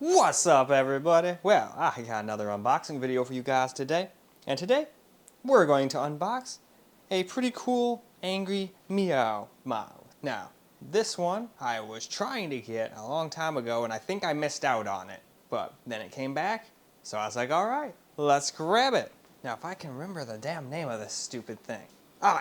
What's up, everybody? Well, I got another unboxing video for you guys today. And today, we're going to unbox a pretty cool Angry Meow mouse. Now, this one I was trying to get a long time ago, and I think I missed out on it. But then it came back, so I was like, alright, let's grab it. Now, if I can remember the damn name of this stupid thing.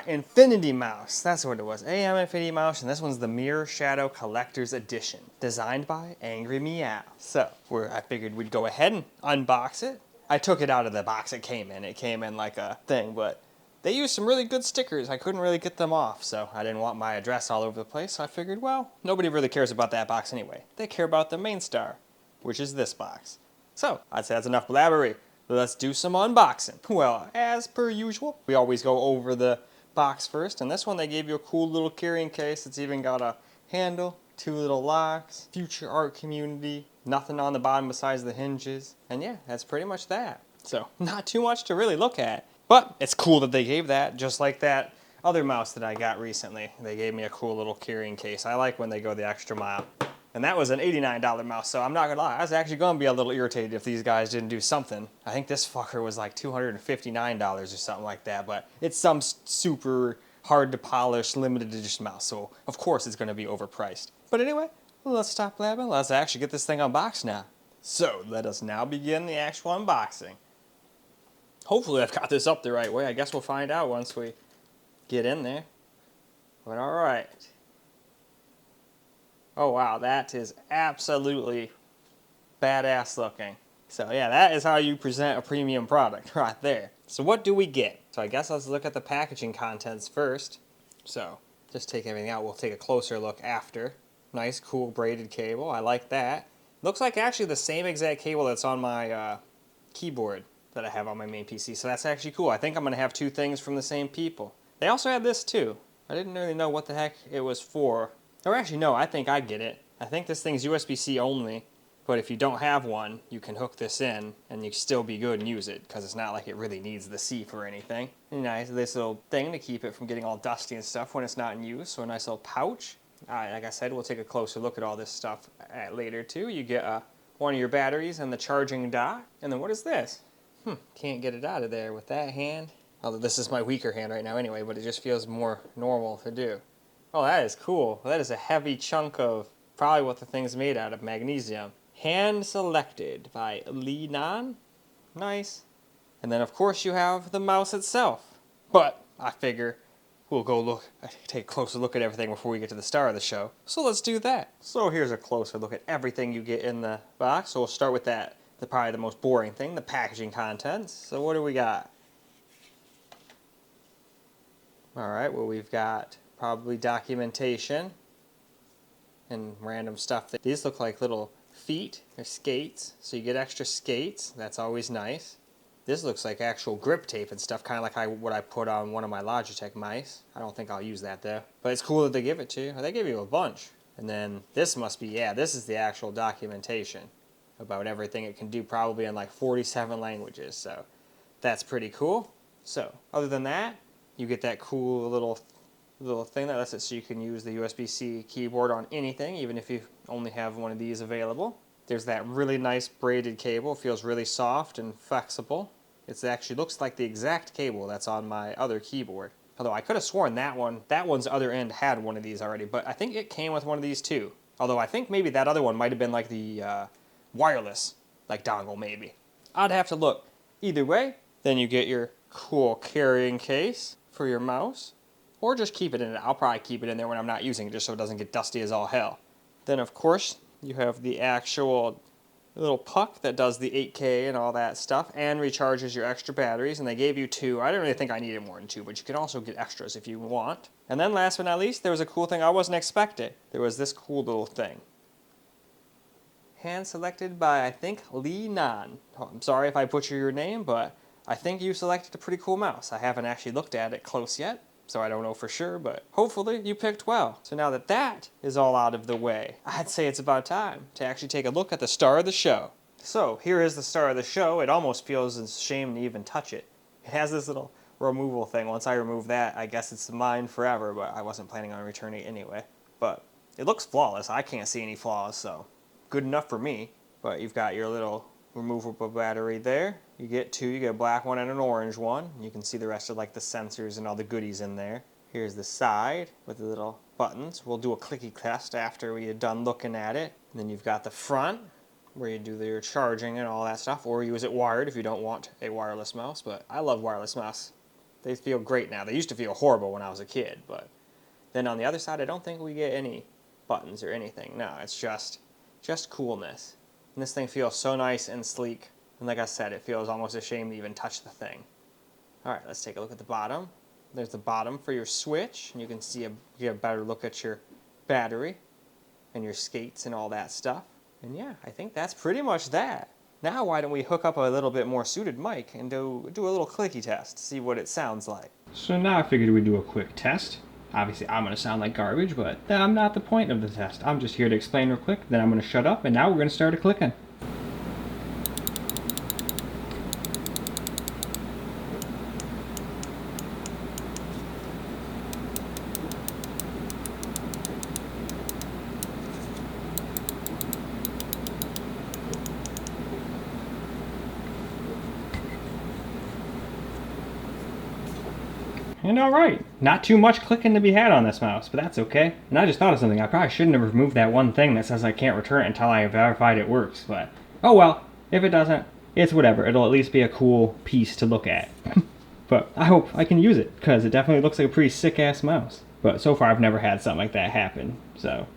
Infinity Mouse. That's what it was. AM Infinity Mouse, and this one's the Mirror Shadow Collector's Edition, designed by Angry Meow. So, I figured we'd go ahead and unbox it. I took it out of the box it came in. It came in like a thing, but they used some really good stickers. I couldn't really get them off, so I didn't want my address all over the place. So I figured, well, nobody really cares about that box anyway. They care about the main star, which is this box. So, I'd say that's enough blabbery. Let's do some unboxing. Well, as per usual, we always go over the box first, and this one they gave you a cool little carrying case. It's even got a handle, 2 little locks, future art community, nothing on the bottom besides the hinges, and yeah, that's pretty much that. So, not too much to really look at, but it's cool that they gave that, just like that other mouse that I got recently. They gave me a cool little carrying case. I like when they go the extra mile. And that was an $89 mouse, so I'm not gonna lie, I was actually gonna be a little irritated if these guys didn't do something. I think this fucker was like $259 or something like that, but it's some super hard to polish limited edition mouse, so of course it's gonna be overpriced. But anyway, let's stop blabbing, let's actually get this thing unboxed now. So, let us now begin the actual unboxing. Hopefully I've got this up the right way. I guess we'll find out once we get in there. But alright. Oh wow, that is absolutely badass looking. So yeah, that is how you present a premium product right there. So what do we get? So I guess let's look at the packaging contents first. So just take everything out, we'll take a closer look after. Nice cool braided cable, I like that. Looks like actually the same exact cable that's on my keyboard that I have on my main PC, so that's actually cool. I think I'm gonna have 2 things from the same people. They also had this too. I didn't really know what the heck it was for. Or actually, no, I think I get it. I think this thing's USB-C only, but if you don't have one, you can hook this in and you still be good and use it, because it's not like it really needs the C for anything. And nice, this little thing to keep it from getting all dusty and stuff when it's not in use, so a nice little pouch. Alright, like I said, we'll take a closer look at all this stuff later too. You get one of your batteries and the charging dock. And then what is this? Can't get it out of there with that hand. Although this is my weaker hand right now anyway, but it just feels more normal to do. Oh, that is cool. That is a heavy chunk of probably what the thing's made out of, magnesium. Hand selected by Lee Nan. Nice. And then of course you have the mouse itself. But I figure we'll go take a closer look at everything before we get to the star of the show. So let's do that. So here's a closer look at everything you get in the box. So we'll start with that, probably the most boring thing, the packaging contents. So what do we got? Alright, well we've got probably documentation and random stuff. These look like little feet or skates, so you get extra skates. That's always nice. This looks like actual grip tape and stuff, kind of like what I put on one of my Logitech mice. I don't think I'll use that though. But it's cool that they give it to you. They give you a bunch. And then this must be, yeah, this is the actual documentation about everything it can do, probably in like 47 languages. So that's pretty cool. So other than that, you get that cool little thing that lets it so you can use the USB-C keyboard on anything, even if you only have one of these available. There's that really nice braided cable. It feels really soft and flexible. It actually looks like the exact cable that's on my other keyboard. Although I could have sworn that one's other end had one of these already, but I think it came with one of these too. Although I think maybe that other one might have been like the wireless, like dongle maybe. I'd have to look. Either way, then you get your cool carrying case for your mouse. Or just keep it in it. I'll probably keep it in there when I'm not using it, just so it doesn't get dusty as all hell. Then of course, you have the actual little puck that does the 8K and all that stuff, and recharges your extra batteries, and they gave you 2. I didn't really think I needed more than 2, but you can also get extras if you want. And then last but not least, there was a cool thing I wasn't expecting. There was this cool little thing. Hand selected by, I think, Lee Nan. Oh, I'm sorry if I butcher your name, but I think you selected a pretty cool mouse. I haven't actually looked at it close yet, so I don't know for sure, but hopefully you picked well. So now that that is all out of the way, I'd say it's about time to actually take a look at the star of the show. So here is the star of the show. It almost feels a shame to even touch it. It has this little removal thing. Once I remove that, I guess it's mine forever, but I wasn't planning on returning it anyway. But it looks flawless. I can't see any flaws, so good enough for me. But you've got your little removable battery there. You get two, you get a black one and an orange one. You can see the rest of like the sensors and all the goodies in there. Here's the side with the little buttons. We'll do a clicky test after we're done looking at it. And then you've got the front where you do your charging and all that stuff, or use it wired if you don't want a wireless mouse. But I love wireless mouse. They feel great now. They used to feel horrible when I was a kid, but then on the other side, I don't think we get any buttons or anything. No, it's just coolness. And this thing feels so nice and sleek. And like I said, it feels almost a shame to even touch the thing. All right, let's take a look at the bottom. There's the bottom for your switch, and you can see get a better look at your battery and your skates and all that stuff. And yeah, I think that's pretty much that. Now why don't we hook up a little bit more suited mic and do a little clicky test, see what it sounds like. So now I figured we'd do a quick test. Obviously I'm going to sound like garbage, but I'm not the point of the test. I'm just here to explain real quick, then I'm going to shut up, and now we're going to start a clicking. And alright, not too much clicking to be had on this mouse, but that's okay. And I just thought of something, I probably shouldn't have removed that one thing that says I can't return it until I verified it works, but oh well, if it doesn't, it's whatever, it'll at least be a cool piece to look at. But I hope I can use it, because it definitely looks like a pretty sick-ass mouse. But so far I've never had something like that happen, so.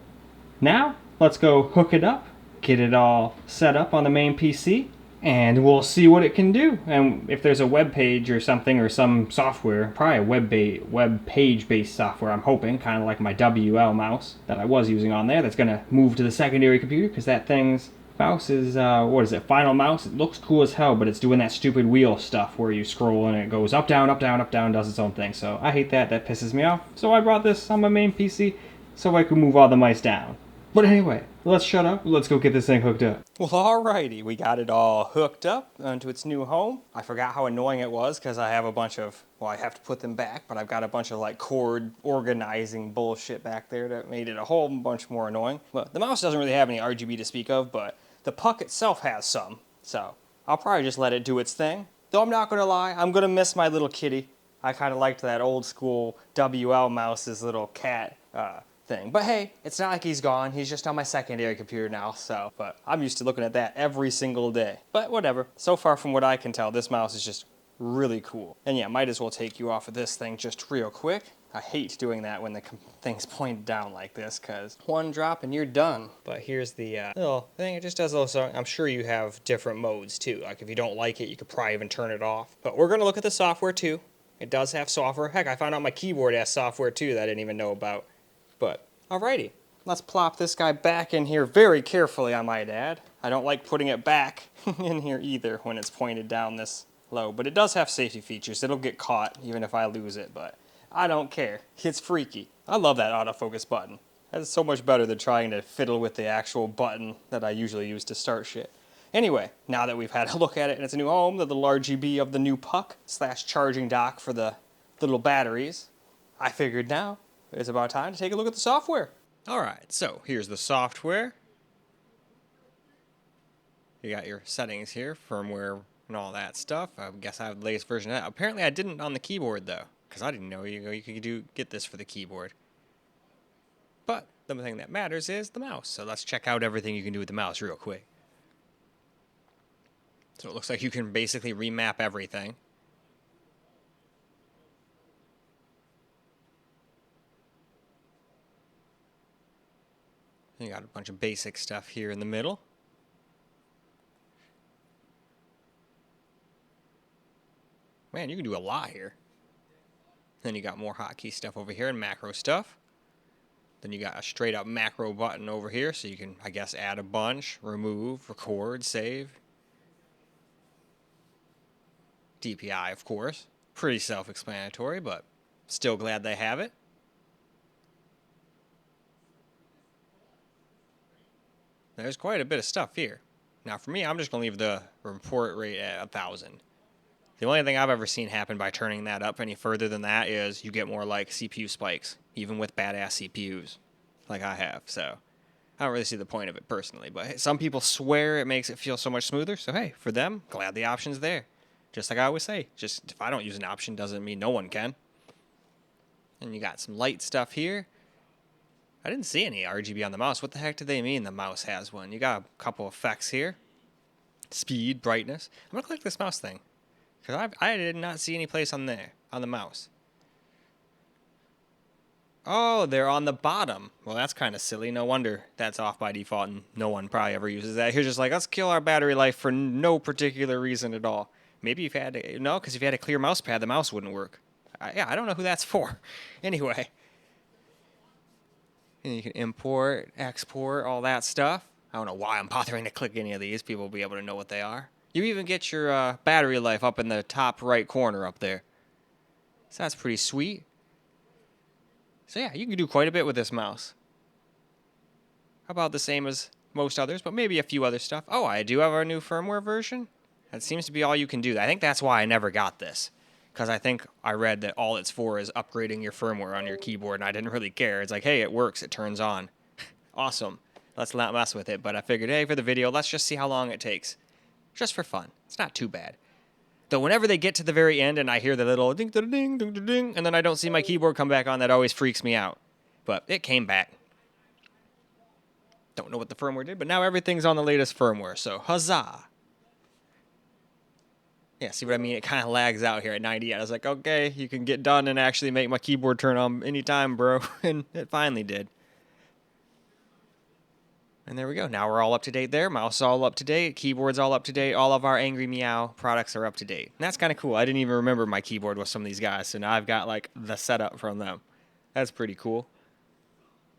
Now, let's go hook it up, get it all set up on the main PC, and we'll see what it can do. And if there's a web page or something, or some software, probably a web page based software, I'm hoping, kind of like my WL mouse that I was using on there, that's going to move to the secondary computer, because that thing's mouse is, what is it, Final Mouse? It looks cool as hell, but it's doing that stupid wheel stuff where you scroll and it goes up, down, up, down, up, down, does its own thing. So I hate that, that pisses me off. So I brought this on my main PC so I could move all the mice down. But anyway, let's shut up, let's go get this thing hooked up. Well, alrighty, we got it all hooked up onto its new home. I forgot how annoying it was because I have a bunch of, well, I have to put them back, but I've got a bunch of like cord organizing bullshit back there that made it a whole bunch more annoying. But the mouse doesn't really have any RGB to speak of, but the puck itself has some. So I'll probably just let it do its thing. Though I'm not gonna lie, I'm gonna miss my little kitty. I kind of liked that old school WL mouse's little cat thing. But hey, it's not like he's gone. He's just on my secondary computer now, so. But I'm used to looking at that every single day. But whatever. So far from what I can tell, this mouse is just really cool. And yeah, might as well take you off of this thing just real quick. I hate doing that when the thing's pointed down like this, because one drop and you're done. But here's the little thing. It just does a little song. I'm sure you have different modes too. Like if you don't like it, you could probably even turn it off. But we're going to look at the software too. It does have software. Heck, I found out my keyboard has software too that I didn't even know about. But alrighty, let's plop this guy back in here very carefully, I might add. I don't like putting it back in here either when it's pointed down this low. But it does have safety features. It'll get caught even if I lose it, but I don't care. It's freaky. I love that autofocus button. That's so much better than trying to fiddle with the actual button that I usually use to start shit. Anyway, now that we've had a look at it and it's a new home, the little RGB of the new puck / charging dock for the little batteries, I figured now it's about time to take a look at the software. Alright, so here's the software. You got your settings here, firmware and all that stuff. I guess I have the latest version of that. Apparently I didn't on the keyboard though, because I didn't know you could get this for the keyboard. But the thing that matters is the mouse. So let's check out everything you can do with the mouse real quick. So it looks like you can basically remap everything. You got a bunch of basic stuff here in the middle. Man, you can do a lot here. Then you got more hotkey stuff over here and macro stuff. Then you got a straight up macro button over here, so you can, I guess, add a bunch, remove, record, save. DPI, of course. Pretty self-explanatory, but still glad they have it. There's quite a bit of stuff here. Now for me, I'm just going to leave the report rate at 1,000. The only thing I've ever seen happen by turning that up any further than that is you get more like CPU spikes, even with badass CPUs like I have. So I don't really see the point of it personally, but hey, some people swear it makes it feel so much smoother. So hey, for them, glad the option's there. Just like I always say, just if I don't use an option doesn't mean no one can. And you got some light stuff here. I didn't see any RGB on the mouse. What the heck do they mean the mouse has one? You got a couple effects here. Speed, brightness. I'm going to click this mouse thing. Because I did not see any place on there, on the mouse. Oh, they're on the bottom. Well, that's kind of silly. No wonder that's off by default and no one probably ever uses that. Here's just like, let's kill our battery life for no particular reason at all. Maybe if you had to, no, because if you had a clear mouse pad, the mouse wouldn't work. Yeah, I don't know who that's for. Anyway. And you can import, export, all that stuff. I don't know why I'm bothering to click any of these. People will be able to know what they are. You even get your battery life up in the top right corner up there. So that's pretty sweet. So yeah, you can do quite a bit with this mouse. About the same as most others, but maybe a few other stuff. Oh, I do have our new firmware version. That seems to be all you can do. I think that's why I never got this. Because I think I read that all it's for is upgrading your firmware on your keyboard, and I didn't really care. It's like, hey, it works, it turns on. Awesome. Let's not mess with it. But I figured, hey, for the video, let's just see how long it takes. Just for fun. It's not too bad. Though whenever they get to the very end and I hear the little ding, ding, ding, ding, ding, ding, and then I don't see my keyboard come back on, that always freaks me out. But it came back. Don't know what the firmware did, but now everything's on the latest firmware, so huzzah. Yeah, see what I mean? It kind of lags out here at 90. I was like, okay, you can get done and actually make my keyboard turn on anytime, bro. And it finally did. And there we go. Now we're all up to date there. Mouse all up to date. Keyboard's all up to date. All of our Angry Meow products are up to date. And that's kind of cool. I didn't even remember my keyboard with some of these guys. So now I've got like the setup from them. That's pretty cool.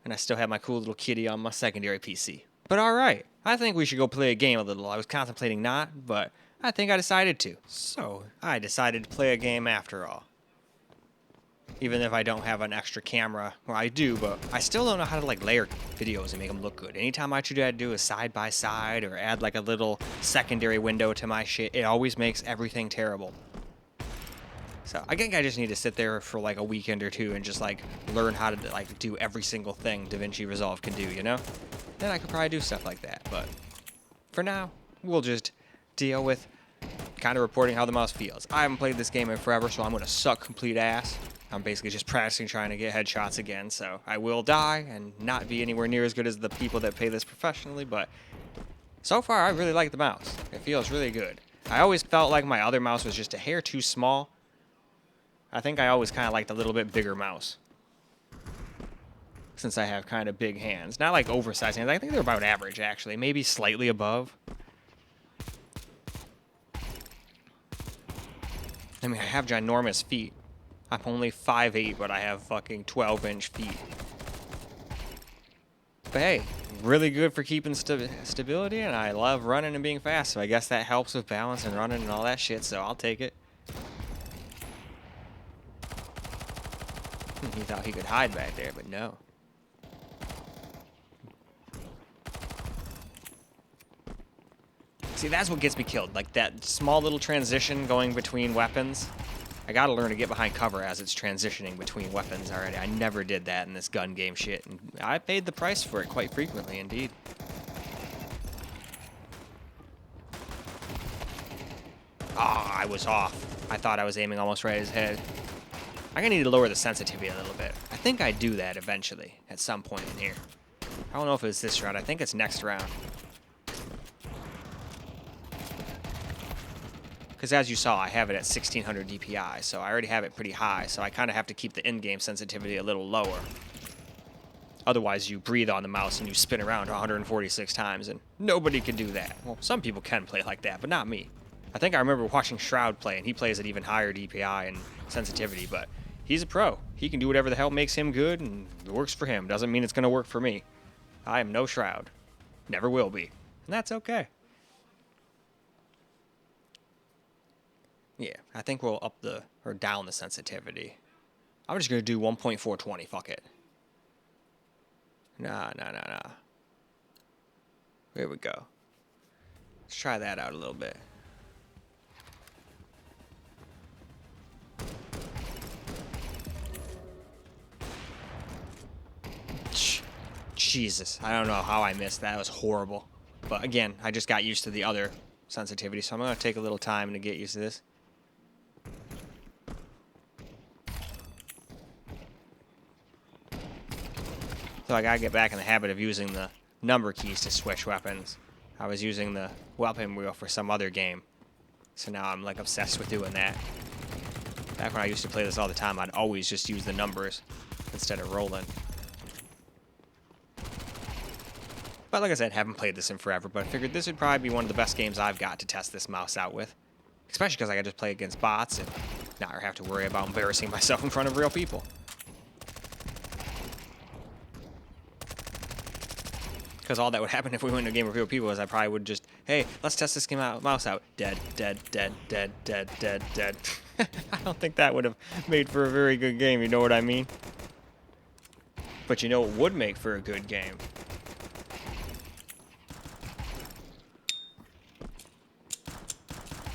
And I still have my cool little kitty on my secondary PC. But all right. I think we should go play a game a little. I was contemplating not, but I think I decided to. So I decided to play a game after all. Even if I don't have an extra camera. Well, I do, but I still don't know how to like layer videos and make them look good. Anytime I try to do a side by side or add like a little secondary window to my shit, it always makes everything terrible. So I think I just need to sit there for like a weekend or two and just like learn how to like do every single thing DaVinci Resolve can do, you know? Then I could probably do stuff like that. But for now, we'll just deal with kind of reporting how the mouse feels. I haven't played this game in forever, so I'm going to suck complete ass. I'm basically just practicing trying to get headshots again, so I will die and not be anywhere near as good as the people that play this professionally, but so far I really like the mouse. It feels really good. I always felt like my other mouse was just a hair too small. I think I always kind of liked a little bit bigger mouse, since I have kind of big hands. Not like oversized hands. I think they're about average, actually. Maybe slightly above. I mean, I have ginormous feet. I'm only 5'8", but I have fucking 12-inch feet. But hey, really good for keeping stability, and I love running and being fast, so I guess that helps with balance and running and all that shit, so I'll take it. He thought he could hide back there, but no. See, that's what gets me killed, like that small little transition going between weapons. I gotta learn to get behind cover as it's transitioning between weapons already. I never did that in this gun game shit, and I paid the price for it quite frequently indeed. Ah, I was off. I thought I was aiming almost right at his head. I'm gonna need to lower the sensitivity a little bit. I think I do that eventually, at some point in here. I don't know if it's this round. I think it's next round. Because as you saw, I have it at 1600 DPI, so I already have it pretty high, so I kind of have to keep the in-game sensitivity a little lower. Otherwise, you breathe on the mouse and you spin around 146 times, and nobody can do that. Well, some people can play like that, but not me. I think I remember watching Shroud play, and he plays at even higher DPI and sensitivity, but he's a pro. He can do whatever the hell makes him good, and it works for him. Doesn't mean it's going to work for me. I am no Shroud. Never will be. And that's okay. Yeah, I think we'll up the, or down the sensitivity. I'm just going to do 1.420, fuck it. Nah. Here we go. Let's try that out a little bit. Jesus, I don't know how I missed that. It was horrible. But again, I just got used to the other sensitivity, so I'm going to take a little time to get used to this. So I got to get back in the habit of using the number keys to switch weapons. I was using the weapon wheel for some other game. So now I'm like obsessed with doing that. Back when I used to play this all the time, I'd always just use the numbers instead of rolling. But like I said, haven't played this in forever, but I figured this would probably be one of the best games I've got to test this mouse out with. Especially because I can just play against bots and not have to worry about embarrassing myself in front of real people. Because all that would happen if we went into a game of real people is I probably would just, hey, let's test this game out, mouse out. Dead, dead, dead, dead, dead, dead, dead. I don't think that would have made for a very good game, you know what I mean? But you know what would make for a good game?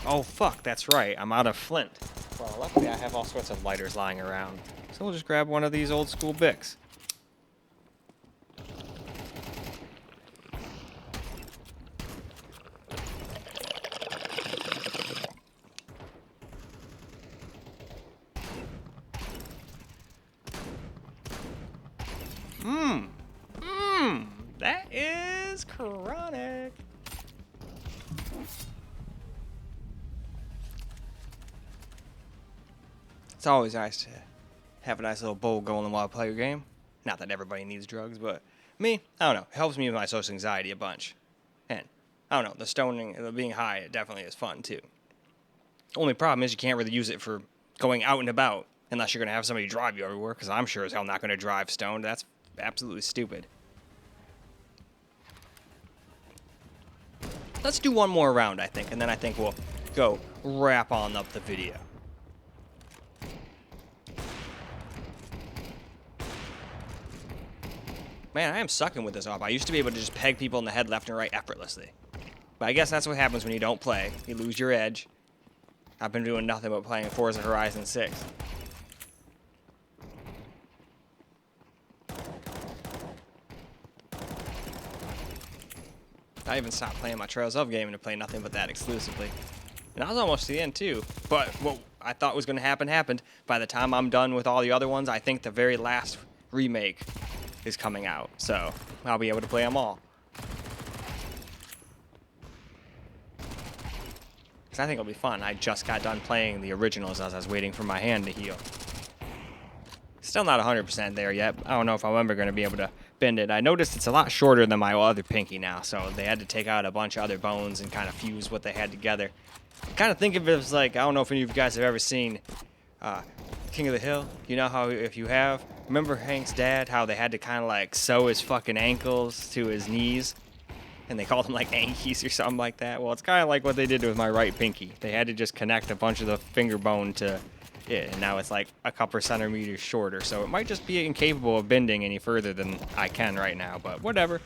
Oh, fuck, that's right. I'm out of flint. Well, luckily I have all sorts of lighters lying around. So we'll just grab one of these old school Bics. That is chronic. It's always nice to have a nice little bowl going while I play a game. Not that everybody needs drugs, but me, I don't know. It helps me with my social anxiety a bunch. And, I don't know, the stoning, the being high, it definitely is fun, too. Only problem is you can't really use it for going out and about unless you're going to have somebody drive you everywhere, because I'm sure as hell not going to drive stoned. That's absolutely stupid. Let's do one more round, I think, and then I think we'll go wrap on up the video. Man, I am sucking with this off. I used to be able to just peg people in the head left and right effortlessly. But I guess that's what happens when you don't play. You lose your edge. I've been doing nothing but playing Forza Horizon 6. I even stopped playing my Trails of game to play nothing but that exclusively. And I was almost to the end too. But what I thought was going to happen happened. By the time I'm done with all the other ones, I think the very last remake is coming out. So I'll be able to play them all. Because I think it'll be fun. I just got done playing the originals as I was waiting for my hand to heal. Still not 100% there yet. I don't know if I'm ever going to be able to bend it. I noticed it's a lot shorter than my other pinky now, so they had to take out a bunch of other bones and kind of fuse what they had together. I kind of think of it as like, I don't know if any of you guys have ever seen King of the Hill. You know how if you have, remember Hank's dad, how they had to kind of like sew his fucking ankles to his knees? And they called them like Ankies or something like that. Well, it's kind of like what they did with my right pinky. They had to just connect a bunch of the finger bone to it, and now it's like a couple centimeters shorter. So it might just be incapable of bending any further than I can right now, but whatever.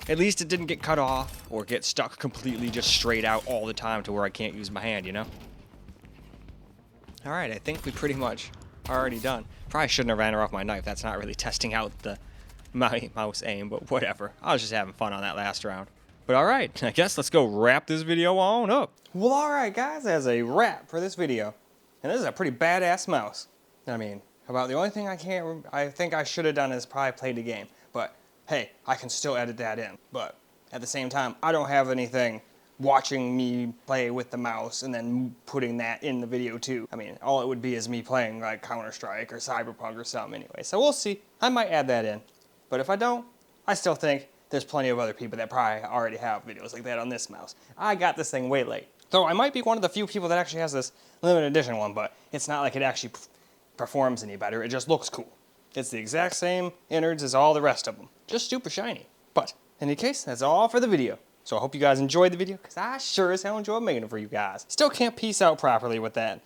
At least it didn't get cut off or get stuck completely just straight out all the time to where I can't use my hand, you know? Alright, I think we pretty much are already done. Probably shouldn't have ran her off my knife. That's not really testing out my mouse aim, but whatever. I was just having fun on that last round. But alright, I guess let's go wrap this video on up. Well, alright guys, that's a wrap for this video. And this is a pretty badass mouse. I mean, about the only thing I think I should have done is probably played the game. But hey, I can still edit that in. But at the same time, I don't have anything watching me play with the mouse and then putting that in the video too. I mean, all it would be is me playing like Counter-Strike or Cyberpunk or something anyway. So we'll see. I might add that in. But if I don't, I still think there's plenty of other people that probably already have videos like that on this mouse. I got this thing way late. So I might be one of the few people that actually has this limited edition one, but it's not like it actually performs any better. It just looks cool. It's the exact same innards as all the rest of them. Just super shiny. But in any case, that's all for the video. So I hope you guys enjoyed the video, because I sure as hell enjoyed making it for you guys. Still can't piece out properly with that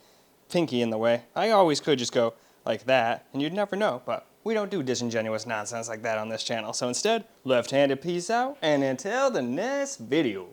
pinky in the way. I always could just go like that, and you'd never know, but we don't do disingenuous nonsense like that on this channel. So instead, left-handed peace out, and until the next video.